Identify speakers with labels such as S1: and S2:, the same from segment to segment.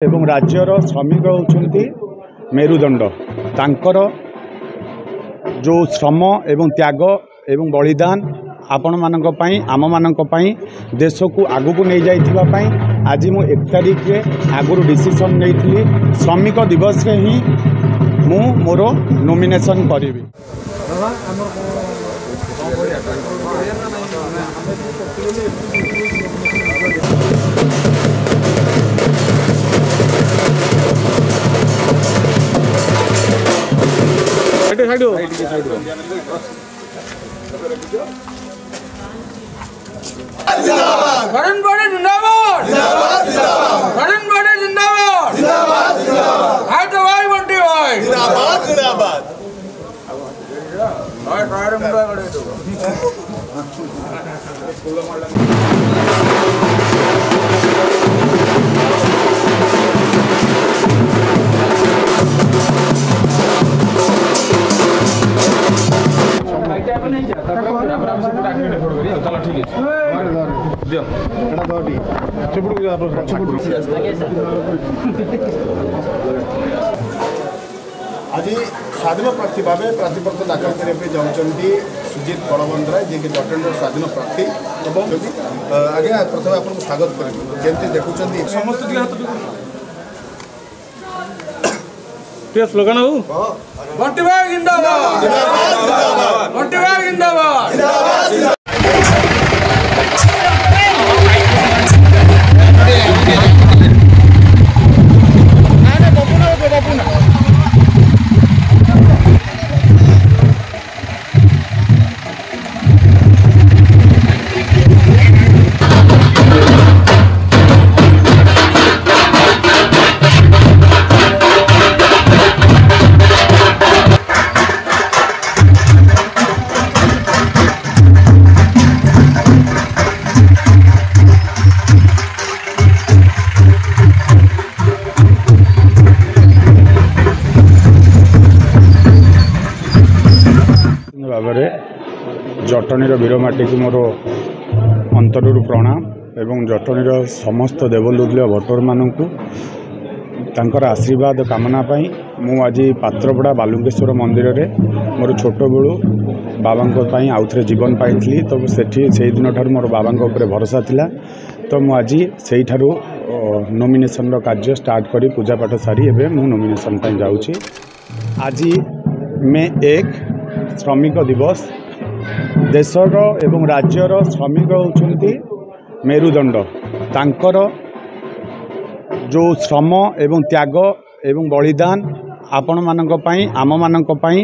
S1: एवं राज्यर श्रमिक होउछंती मेरुदंड तांकर जो श्रम एवं त्याग एवं बलिदान आपण मानक पई आम मानक पई देश को आगु को नहीं जाइथिबा पई आज मु 1 तारिख रे आगुरु डिसीजन नेइथिली श्रमिक दिवस रे ही मु मोर नॉमिनेशन करिवि।
S2: करण बड़े जिंदाबाद जिंदाबाद जिंदाबाद करण बड़े जिंदाबाद जिंदाबाद जिंदाबाद हाय तो भाई बंटी भाई जिंदाबाद जिंदाबाद हाय टायर मुंडा गड़े तो
S3: आज स्वाधीन प्रार्थी भाव प्रार्थीपत्र दाखल करने जाऊँगी सुजीत बलवंतराय जी के जटणी स्वाधीन प्रार्थी आगे प्रथम आपको स्वागत करेंगे देखुं समस्त
S2: स्लोगन हो बंटी भाई जिंदाबाद बंटी भाई जिंदाबाद।
S1: भाव जटणीर वीरमाटी को मोर अंतरु प्रणाम एवं जटणीर समस्त देवलुल्य भोटर मानू तांकर आशीर्वाद कामना पाई मु आज पात्रपड़ा बालुकेश्वर मंदिर रे मोर छोट बेलू बाबा आउ थे जीवन पाई तो से दिन ठार मोर बाबा भरोसा थिला तो मु आज से नॉमिनेशन कार्य स्टार्ट करी पूजा पाठ सारी एवं मु नॉमिनेशन जाऊँगी। आज मे 1 श्रमिक दिवस देशर एवं राज्यर श्रमिक होउछंती मेरुदंड तांकर जो श्रम एवं त्याग एवं बलिदान आपण मानक पई आम मानक पई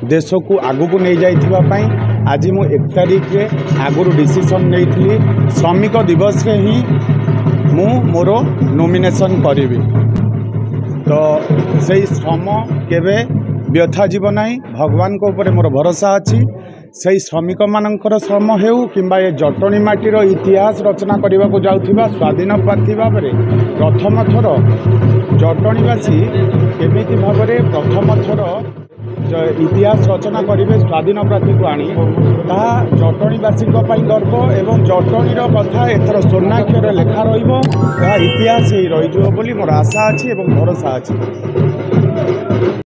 S1: देश को आगु को नहीं जाइथिबा पई आज मु 1 तारिख रे आगुरु डिसीजन नेइथिली श्रमिक दिवस रे ही मु मोर नॉमिनेशन करिवि। तो सेही श्रम केबे व्यथा जीव नहीं भगवान को ऊपर मोर भरोसा अच्छी से श्रमिक मानकर श्रम हेउ किंबा ये जटणी माटीर इतिहास रचना करने को जाउथिबा स्वाधीन प्रार्थी भाव प्रथम थर जटणीवासी केमिति भाव प्रथम थर इतिहास रचना करेंगे स्वाधीन प्रार्थी को आनी ताहा जटणीवासी गर्व एवं जटणीर कथा एथर स्वर्णाक्षर लेखा रहा इतिहास ही रही मोर आशा अच्छी भरोसा अच्छी।